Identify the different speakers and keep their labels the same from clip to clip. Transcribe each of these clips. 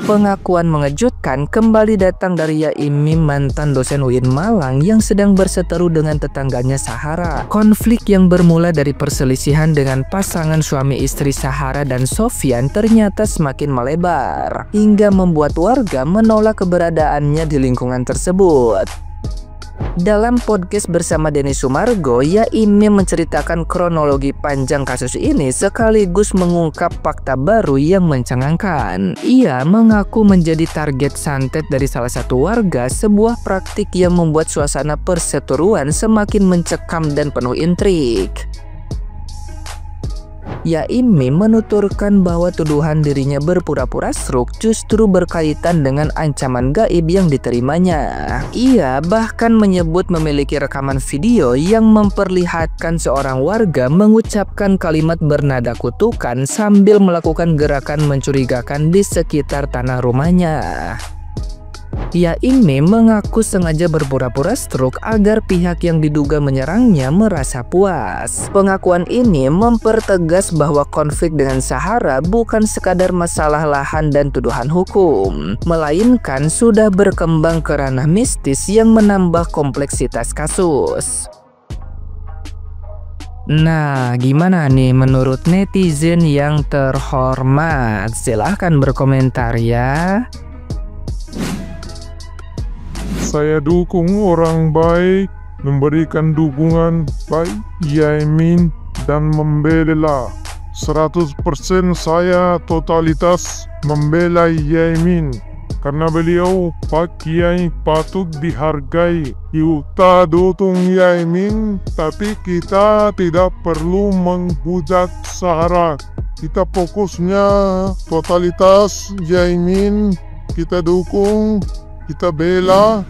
Speaker 1: Pengakuan mengejutkan kembali datang dari Yaimim, mantan dosen UIN Malang yang sedang berseteru dengan tetangganya Sahara. Konflik yang bermula dari perselisihan dengan pasangan suami istri Sahara dan Sofyan ternyata semakin melebar, hingga membuat warga menolak keberadaannya di lingkungan tersebut. Dalam podcast bersama Denny Sumargo, Yaimim menceritakan kronologi panjang kasus ini sekaligus mengungkap fakta baru yang mencengangkan. Ia mengaku menjadi target santet dari salah satu warga, sebuah praktik yang membuat suasana perseteruan semakin mencekam dan penuh intrik. Yaimim menuturkan bahwa tuduhan dirinya berpura-pura stroke justru berkaitan dengan ancaman gaib yang diterimanya. Ia bahkan menyebut memiliki rekaman video yang memperlihatkan seorang warga mengucapkan kalimat bernada kutukan sambil melakukan gerakan mencurigakan di sekitar tanah rumahnya. Yaimim mengaku sengaja berpura-pura stroke agar pihak yang diduga menyerangnya merasa puas. Pengakuan ini mempertegas bahwa konflik dengan Sahara bukan sekadar masalah lahan dan tuduhan hukum, melainkan sudah berkembang ke ranah mistis yang menambah kompleksitas kasus. Nah, gimana nih menurut netizen yang terhormat? Silahkan berkomentar ya.
Speaker 2: Saya dukung orang baik, memberikan dukungan baik Yaimim dan membela. 100% saya totalitas membela Yaimim karena beliau Pak Kiai patut dihargai. Kita dukung Yaimim, tapi kita tidak perlu menghujat Sahara. Kita fokusnya totalitas Yaimim, kita dukung, kita bela.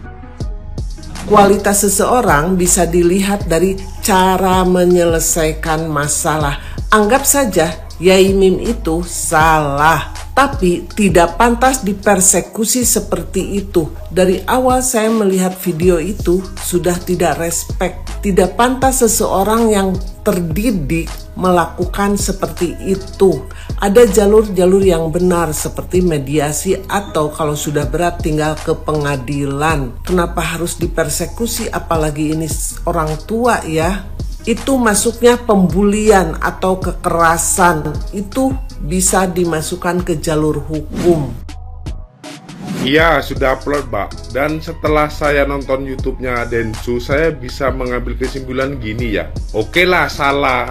Speaker 3: Kualitas seseorang bisa dilihat dari cara menyelesaikan masalah. Anggap saja Yaimim itu salah, tapi tidak pantas dipersekusi seperti itu. Dari awal saya melihat video itu sudah tidak respect. Tidak pantas seseorang yang terdidik melakukan seperti itu. Ada jalur-jalur yang benar seperti mediasi atau kalau sudah berat tinggal ke pengadilan. Kenapa harus dipersekusi apalagi ini orang tua ya? Itu masuknya pembulian atau kekerasan. Itu bisa dimasukkan ke jalur hukum.
Speaker 4: Iya, sudah upload, Mbak. Dan setelah saya nonton YouTube-nya Densu, saya bisa mengambil kesimpulan gini ya. Oke lah, salah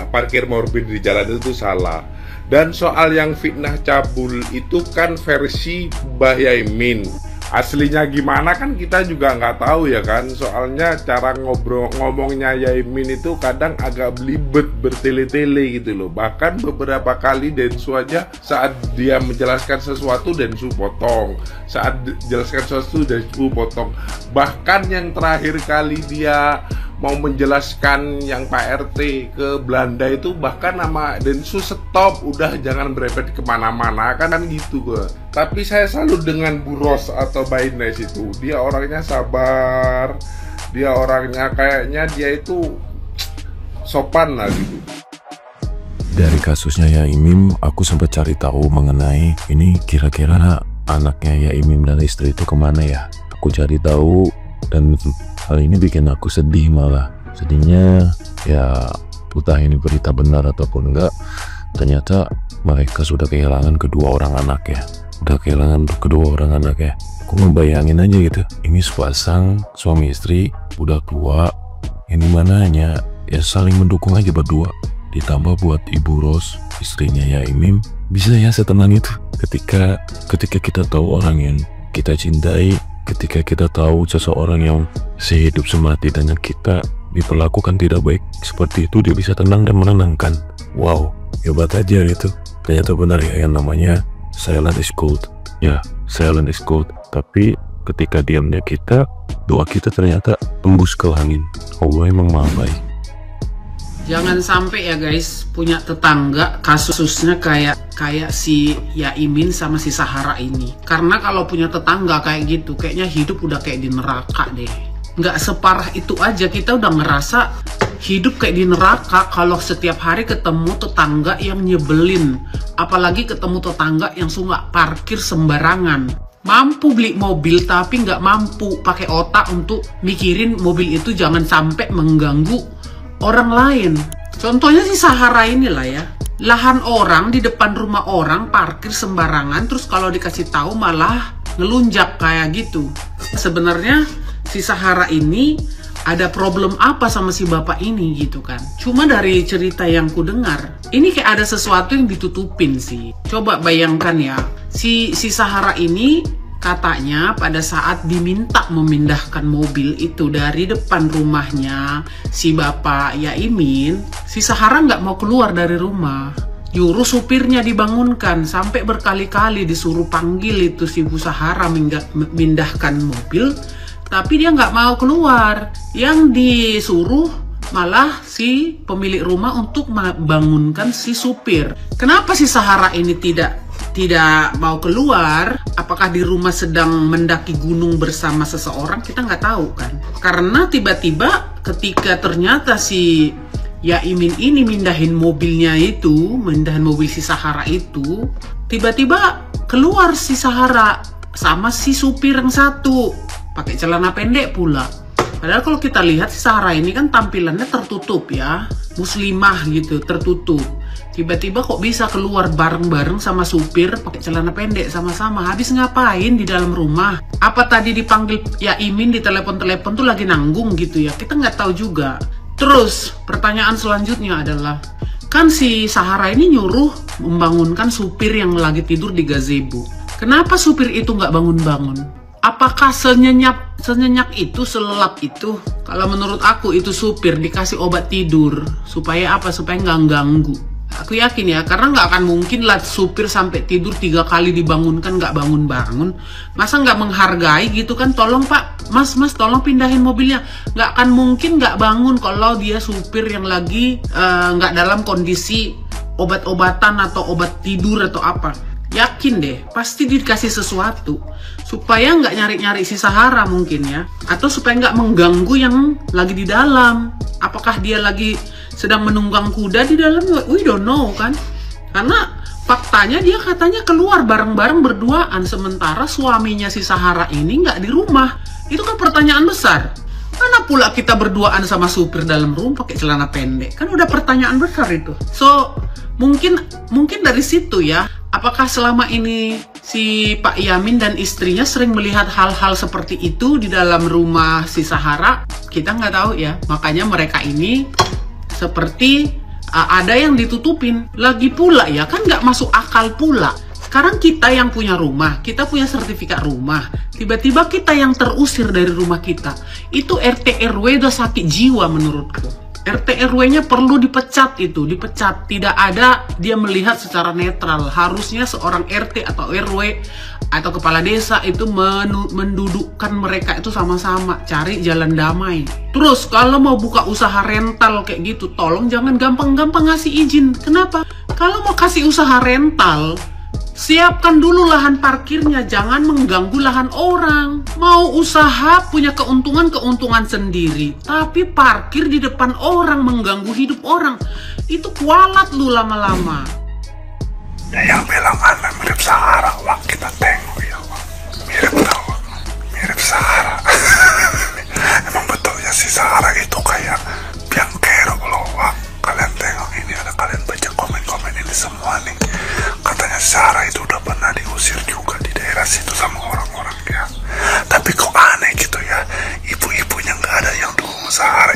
Speaker 4: parkir morbid di jalan itu salah. Dan soal yang fitnah cabul itu kan versi Mbah Yaimim. Aslinya gimana kan kita juga nggak tahu ya kan. Soalnya cara ngomongnya Yaimim itu kadang agak belibet, bertele-tele gitu loh. Bahkan beberapa kali Densu aja saat dia menjelaskan sesuatu Densu potong, saat menjelaskan sesuatu Densu potong. Bahkan yang terakhir kali dia mau menjelaskan yang Pak RT ke Belanda itu bahkan nama Densu stop, udah jangan berepet kemana-mana kan gitu gue. Tapi saya selalu dengan Bu Ros atau Baines itu, dia orangnya sabar, dia orangnya kayaknya dia itu sopan lah gitu.
Speaker 5: Dari kasusnya Yaimim, aku sempat cari tahu mengenai ini kira-kira anaknya Yaimim dan istri itu kemana ya. Aku cari tahu dan hal ini bikin aku sedih malah. Sedihnya ya entah ini berita benar ataupun enggak, ternyata mereka sudah kehilangan kedua orang anaknya. Udah kehilangan kedua orang anaknya. Aku ngebayangin aja gitu, ini sepasang suami istri udah tua, ini mana hanya ya saling mendukung aja berdua. Ditambah buat Ibu Ros, istrinya Yaimim, bisa ya setenang itu ketika kita tahu orang yang kita cintai, ketika kita tahu seseorang yang sehidup semati dengan kita diperlakukan tidak baik seperti itu, dia bisa tenang dan menenangkan. Wow, hebat aja gitu. Ternyata benar ya yang namanya silent is gold. Ya, silent is gold. Tapi ketika diamnya kita, doa kita ternyata tembus ke langit. Allah emang maha baik.
Speaker 6: Jangan sampai ya guys punya tetangga kasusnya kayak si Yaimim sama si Sahara ini. Karena kalau punya tetangga kayak gitu, kayaknya hidup udah kayak di neraka deh. Nggak separah itu aja, kita udah ngerasa hidup kayak di neraka kalau setiap hari ketemu tetangga yang nyebelin. Apalagi ketemu tetangga yang suka parkir sembarangan. Mampu beli mobil tapi nggak mampu pakai otak untuk mikirin mobil itu jangan sampai mengganggu orang lain. Contohnya si Sahara inilah ya. Lahan orang di depan rumah orang parkir sembarangan, terus kalau dikasih tahu malah ngelunjak kayak gitu. Sebenarnya si Sahara ini ada problem apa sama si bapak ini gitu kan. Cuma dari cerita yang ku dengar, ini kayak ada sesuatu yang ditutupin sih. Coba bayangkan ya, si Sahara ini katanya pada saat diminta memindahkan mobil itu dari depan rumahnya si bapak Yaimin, si Sahara nggak mau keluar dari rumah. Nyuruh supirnya dibangunkan, sampai berkali-kali disuruh panggil itu si Bu Sahara memindahkan mobil, tapi dia nggak mau keluar. Yang disuruh malah si pemilik rumah untuk membangunkan si supir. Kenapa si Sahara ini tidak mau keluar? Apakah di rumah sedang mendaki gunung bersama seseorang? Kita nggak tahu kan. Karena tiba-tiba ketika ternyata si Yaimin ini mindahin mobilnya itu, mindahin mobil si Sahara itu, tiba-tiba keluar si Sahara sama si supir yang satu, pakai celana pendek pula. Padahal kalau kita lihat si Sahara ini kan tampilannya tertutup ya, muslimah gitu, tertutup. Tiba-tiba kok bisa keluar bareng-bareng sama supir pakai celana pendek sama-sama. Habis ngapain di dalam rumah? Apa tadi dipanggil Yaimin di telepon-telepon tuh lagi nanggung gitu ya? Kita nggak tahu juga. Terus pertanyaan selanjutnya adalah, kan si Sahara ini nyuruh membangunkan supir yang lagi tidur di gazebo. Kenapa supir itu nggak bangun-bangun? Apakah senyenyak itu, selelap itu? Kalau menurut aku itu supir dikasih obat tidur. Supaya apa? Supaya nggak ganggu. Aku yakin ya, karena nggak akan mungkin lah supir sampai tidur 3 kali dibangunkan nggak bangun-bangun. Masa nggak menghargai gitu kan? Tolong pak, mas tolong pindahin mobilnya. Nggak akan mungkin nggak bangun kalau dia supir yang lagi nggak dalam kondisi obat-obatan atau obat tidur atau apa. Yakin deh, pasti dikasih sesuatu supaya nggak nyari-nyari si Sahara mungkin ya, atau supaya nggak mengganggu yang lagi di dalam. Apakah dia lagi sedang menunggang kuda di dalam? We don't know kan, karena faktanya dia katanya keluar bareng-bareng berduaan, sementara suaminya si Sahara ini nggak di rumah. Itu kan pertanyaan besar. Mana pula kita berduaan sama supir dalam rumah pakai celana pendek? Kan udah pertanyaan besar itu. So mungkin dari situ ya. Apakah selama ini si Pak Yamin dan istrinya sering melihat hal-hal seperti itu di dalam rumah si Sahara? Kita nggak tahu ya. Makanya mereka ini seperti ada yang ditutupin. Lagi pula ya, kan nggak masuk akal pula. Sekarang kita yang punya rumah, kita punya sertifikat rumah, tiba-tiba kita yang terusir dari rumah kita. Itu RT RW udah sakit jiwa menurutku. RT RW-nya perlu dipecat itu, dipecat. Tidak ada dia melihat secara netral. Harusnya seorang RT atau RW atau kepala desa itu mendudukkan mereka itu sama-sama, cari jalan damai. Terus kalau mau buka usaha rental kayak gitu, tolong jangan gampang-gampang ngasih izin. Kenapa? Kalau mau kasih usaha rental, siapkan dulu lahan parkirnya, jangan mengganggu lahan orang. Mau usaha punya keuntungan sendiri, tapi parkir di depan orang mengganggu hidup orang, itu kualat lu lama-lama.
Speaker 2: Yang bilang Anda mirip Sahara, Wak, kita tengok ya, Wak. Mirip tau, Wak. Mirip Sahara. Emang betul ya si Sahara itu kayak biang kerok loh, Wak. Kalian tengok ini, ada kalian baca komen-komen ini semua nih. Katanya Sahara itu udah pernah diusir juga di daerah situ sama orang-orang ya. Tapi kok aneh gitu ya, ibu-ibunya nggak ada yang dukung Sahara